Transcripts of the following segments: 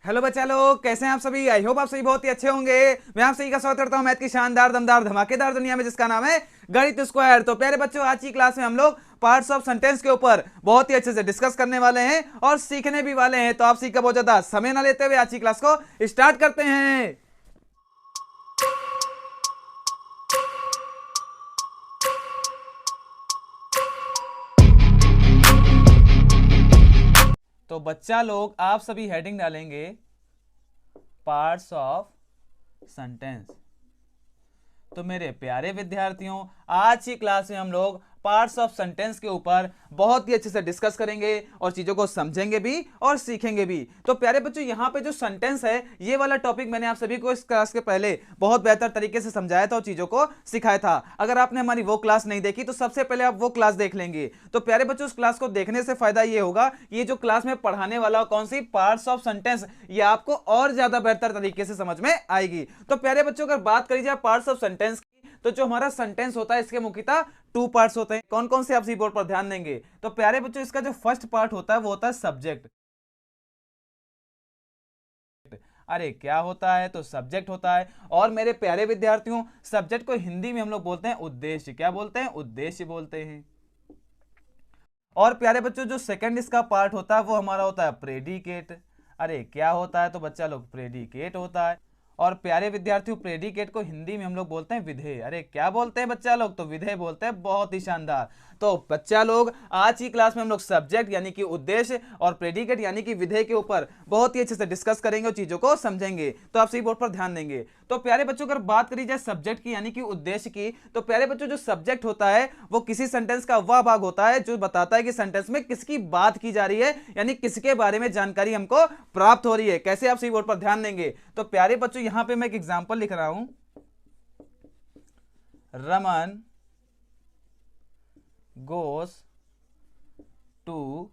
Hello बच्चा लोग, कैसे हैं आप सभी। आई होप आप सभी बहुत ही अच्छे होंगे। मैं आप सभी का स्वागत करता हूं मैथ की शानदार दमदार धमाकेदार दुनिया में, जिसका नाम है गणित स्क्वायर। तो प्यारे बच्चों, आज की क्लास में हम लोग पार्ट्स ऑफ सेंटेंस के ऊपर बहुत ही अच्छे से डिस्कस करने वाले हैं और सीखने भी वाले हैं। तो आप सीख का बहुत ज्यादा समय ना लेते हुए आज की क्लास को स्टार्ट करते हैं। तो बच्चा लोग, आप सभी हेडिंग डालेंगे पार्ट्स ऑफ सेंटेंस। तो मेरे प्यारे विद्यार्थियों, आज की क्लास में हम लोग पार्ट्स ऑफ सेंटेंस के ऊपर बहुत ही अच्छे से डिस्कस करेंगे और चीजों को समझेंगे भी और सीखेंगे भी। तो प्यारे बच्चों, यहाँ पे जो सेंटेंस है, ये वाला टॉपिक मैंने आप सभी को इस क्लास के पहले बहुत बेहतर तरीके से समझाया था और चीजों को सिखाया था। अगर आपने हमारी वो क्लास नहीं देखी तो सबसे पहले आप वो क्लास देख लेंगे। तो प्यारे बच्चों, उस क्लास को देखने से फायदा ये होगा, ये जो क्लास में पढ़ाने वाला कौन सी पार्ट्स ऑफ सेंटेंस, ये आपको और ज्यादा बेहतर तरीके से समझ में आएगी। तो प्यारे बच्चों, अगर बात करी जाए पार्ट्स ऑफ सेंटेंस की, तो जो हमारा सेंटेंस होता है इसके मुख्यतः टू पार्ट्स होते हैं। कौन कौन से आप सी बोर्ड पर ध्यान देंगे। तो प्यारे बच्चों, इसका जो फर्स्ट पार्ट होता है वो होता है सब्जेक्ट। अरे क्या होता है, तो सब्जेक्ट होता है। और मेरे प्यारे विद्यार्थियों, सब्जेक्ट को हिंदी में हम लोग बोलते हैं उद्देश्य। क्या बोलते हैं? उद्देश्य बोलते हैं। और प्यारे बच्चों, जो सेकंड इसका पार्ट होता है वो हमारा होता है प्रेडिकेट। अरे क्या होता है, तो बच्चा लोग प्रेडिकेट होता है। और प्यारे विद्यार्थियों, प्रेडिकेट को हिंदी में हम लोग बोलते हैं विधेय। अरे क्या बोलते हैं बच्चा लोग? तो विधेय बोलते हैं। बहुत ही शानदार। तो बच्चा लोग, आज की क्लास में हम लोग सब्जेक्ट यानी कि उद्देश्य और प्रेडिकेट यानी कि विधेय के ऊपर बहुत ही अच्छे से डिस्कस करेंगे और चीजों को समझेंगे। तो आप सही बोर्ड पर ध्यान देंगे। तो प्यारे बच्चों, अगर बात करी जाए सब्जेक्ट की यानी कि उद्देश्य की, तो प्यारे बच्चों, जो सब्जेक्ट होता है वो किसी सेंटेंस का वह भाग होता है जो बताता है कि सेंटेंस में किसकी बात की जा रही है, यानी किसके बारे में जानकारी हमको प्राप्त हो रही है। कैसे? आप सही बोर्ड पर ध्यान देंगे। तो प्यारे बच्चों, यहां पे मैं एक एग्जांपल लिख रहा हूं। Raman goes to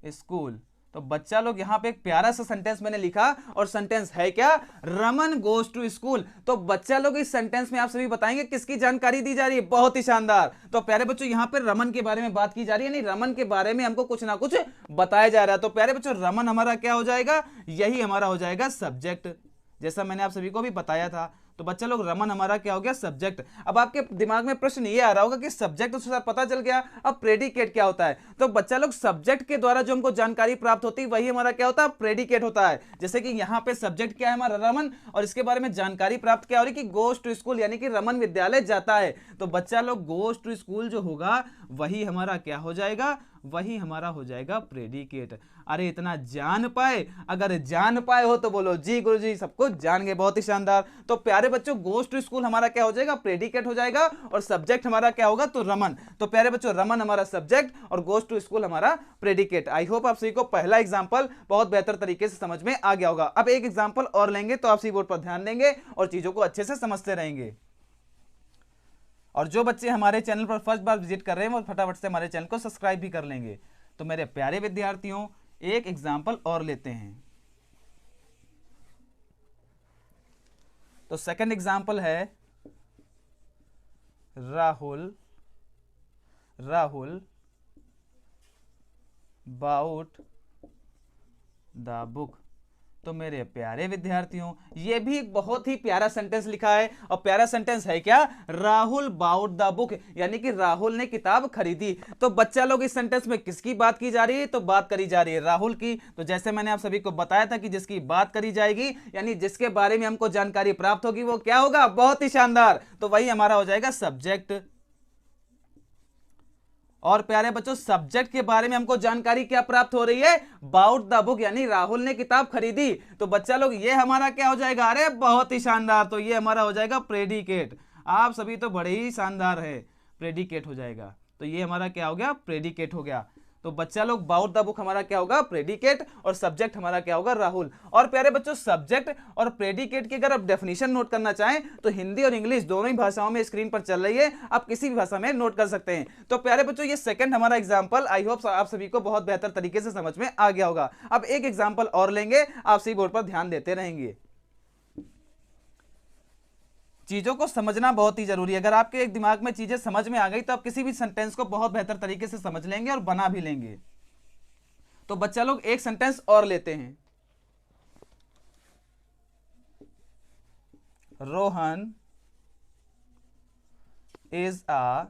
school. तो बच्चा लोग, यहां पे एक प्यारा सा सेंटेंस मैंने लिखा और सेंटेंस है क्या? Raman goes to school. तो बच्चा लोग, इस सेंटेंस में आप सभी बताएंगे किसकी जानकारी दी जा रही है। बहुत ही शानदार। तो प्यारे बच्चों, यहां पे रमन के बारे में बात की जा रही है, यानी रमन के बारे में हमको कुछ ना कुछ बताया जा रहा है। तो प्यारे बच्चों, रमन हमारा क्या हो जाएगा? यही हमारा हो जाएगा सब्जेक्ट, जैसा मैंने आप सभी को भी बताया था। तो बच्चा लोग, रमन हमारा क्या हो गया? सब्जेक्ट। अब आपके दिमाग में प्रश्न ये आ रहा होगा कि सब्जेक्ट तो सर पता चल गया, अब प्रेडिकेट क्या होता है। तो बच्चा लोग, सब्जेक्ट के द्वारा जो हमको जानकारी प्राप्त होती है वही हमारा क्या होता है? प्रेडिकेट होता है। जैसे कि यहाँ पे सब्जेक्ट क्या है हमारा? रमन। और इसके बारे में जानकारी प्राप्त क्या हो रही कि गोस टू स्कूल, यानी कि रमन विद्यालय जाता है। तो बच्चा लोग, गोस टू स्कूल जो होगा वही हमारा क्या हो जाएगा? वही हमारा हो जाएगा प्रेडिकेट। अरे इतना जान पाए, अगर जान पाए हो तो बोलो जी गुरुजी, सब कुछ जान गए। बहुत ही शानदार। तो प्यारे बच्चों, गोस टू स्कूल हमारा क्या हो जाएगा? प्रेडिकेट हो जाएगा। और सब्जेक्ट हमारा क्या होगा? तो रमन। तो प्यारे बच्चों, रमन हमारा सब्जेक्ट और गोस टू स्कूल हमारा प्रेडिकेट। आई होप आप सभी को पहला एग्जांपल बहुत बेहतर तरीके से समझ में आ गया होगा। अब एक एग्जांपल और लेंगे तो आप सभी बोर्ड पर ध्यान देंगे और चीजों को अच्छे से समझते रहेंगे। और जो बच्चे हमारे चैनल पर फर्स्ट बार विजिट कर रहे हैं वो फटाफट से हमारे चैनल को सब्सक्राइब भी कर लेंगे। तो मेरे प्यारे विद्यार्थियों, एक एग्जाम्पल और लेते हैं। तो सेकंड एग्जाम्पल है राहुल बाउट द बुक। तो मेरे प्यारे विद्यार्थियों, ये भी एक बहुत ही प्यारा सेंटेंस लिखा है। और प्यारा सेंटेंस है क्या? राहुल बाउट द बुक, यानी कि राहुल ने किताब खरीदी। तो बच्चा लोग, इस सेंटेंस में किसकी बात की जा रही है? तो बात करी जा रही है राहुल की। तो जैसे मैंने आप सभी को बताया था कि जिसकी बात करी जाएगी यानी जिसके बारे में हमको जानकारी प्राप्त होगी वो क्या होगा? बहुत ही शानदार। तो वही हमारा हो जाएगा सब्जेक्ट। और प्यारे बच्चों, सब्जेक्ट के बारे में हमको जानकारी क्या प्राप्त हो रही है? बाउट द बुक, यानी राहुल ने किताब खरीदी। तो बच्चा लोग, ये हमारा क्या हो जाएगा? अरे बहुत ही शानदार। तो ये हमारा हो जाएगा प्रेडिकेट। आप सभी तो बड़े ही शानदार है। प्रेडिकेट हो जाएगा। तो ये हमारा क्या हो गया? प्रेडिकेट हो गया। तो बच्चा लोग, बाउट द बुक हमारा क्या होगा? प्रेडिकेट। और सब्जेक्ट हमारा क्या होगा? राहुल। और प्यारे बच्चों, सब्जेक्ट और प्रेडिकेट की अगर आप डेफिनेशन नोट करना चाहें तो हिंदी और इंग्लिश दोनों ही भाषाओं में स्क्रीन पर चल रही है, आप किसी भी भाषा में नोट कर सकते हैं। तो प्यारे बच्चों, ये सेकंड हमारा एग्जांपल आई होप आप सभी को बहुत बेहतर तरीके से समझ में आ गया होगा। अब एक एग्जांपल और लेंगे, आप सही बोर्ड पर ध्यान देते रहेंगे। चीजों को समझना बहुत ही जरूरी है। अगर आपके एक दिमाग में चीजें समझ में आ गई तो आप किसी भी सेंटेंस को बहुत बेहतर तरीके से समझ लेंगे और बना भी लेंगे। तो बच्चा लोग, एक सेंटेंस और लेते हैं। Rohan is a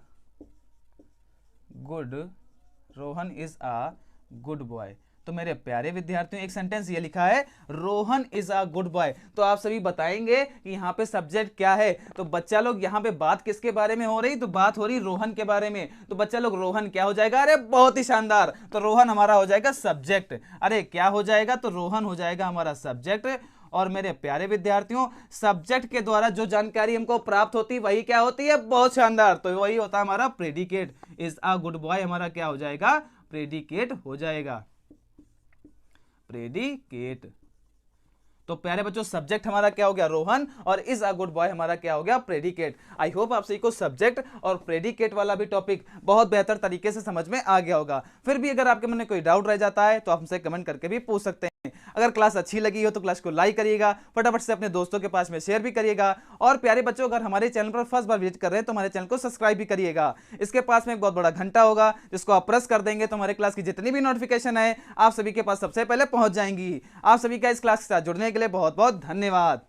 good Rohan is a good boy. तो मेरे प्यारे विद्यार्थियों, एक सेंटेंस ये लिखा है Rohan is a good boy. तो आप सभी बताएंगे कि यहाँ पे सब्जेक्ट क्या है। तो बच्चा लोग यहाँ पे बात किसके बारे में हो रही? तो बात हो रही रोहन के बारे में। तो बच्चा लोग रोहन क्या हो जाएगा? अरे बहुत ही शानदार, तो रोहन हमारा हो जाएगा सब्जेक्ट। अरे क्या हो जाएगा? तो रोहन हो जाएगा हमारा सब्जेक्ट। और मेरे प्यारे विद्यार्थियों, सब्जेक्ट के द्वारा जो जानकारी हमको प्राप्त होती है वही क्या होती है? बहुत शानदार, तो वही होता है हमारा predicate. Is a good boy हमारा क्या हो जाएगा? प्रेडिकेट हो जाएगा, प्रेडिकेट। तो प्यारे बच्चों, सब्जेक्ट हमारा क्या हो गया? रोहन, और इज अ गुड बॉय हमारा क्या हो गया? प्रेडिकेट। आई होप आप सभी को सब्जेक्ट और प्रेडिकेट वाला भी टॉपिक बहुत बेहतर तरीके से समझ में आ गया होगा। फिर भी अगर आपके मन में कोई डाउट रह जाता है तो आप हमसे कमेंट करके भी पूछ सकते हैं। अगर क्लास अच्छी लगी हो तो क्लास को लाइक करिएगा, फटाफट से अपने दोस्तों के पास में शेयर भी करिएगा। और प्यारे बच्चों, अगर हमारे चैनल पर फर्स्ट बार विजिट कर रहे हैं तो हमारे चैनल को सब्सक्राइब भी करिएगा। इसके पास में एक बहुत बड़ा घंटा होगा जिसको आप प्रेस कर देंगे तो हमारे क्लास की जितनी भी नोटिफिकेशन है आप सभी के पास सबसे पहले पहुंच जाएंगी। आप सभी का इस क्लास के साथ जुड़ने के लिए बहुत बहुत धन्यवाद।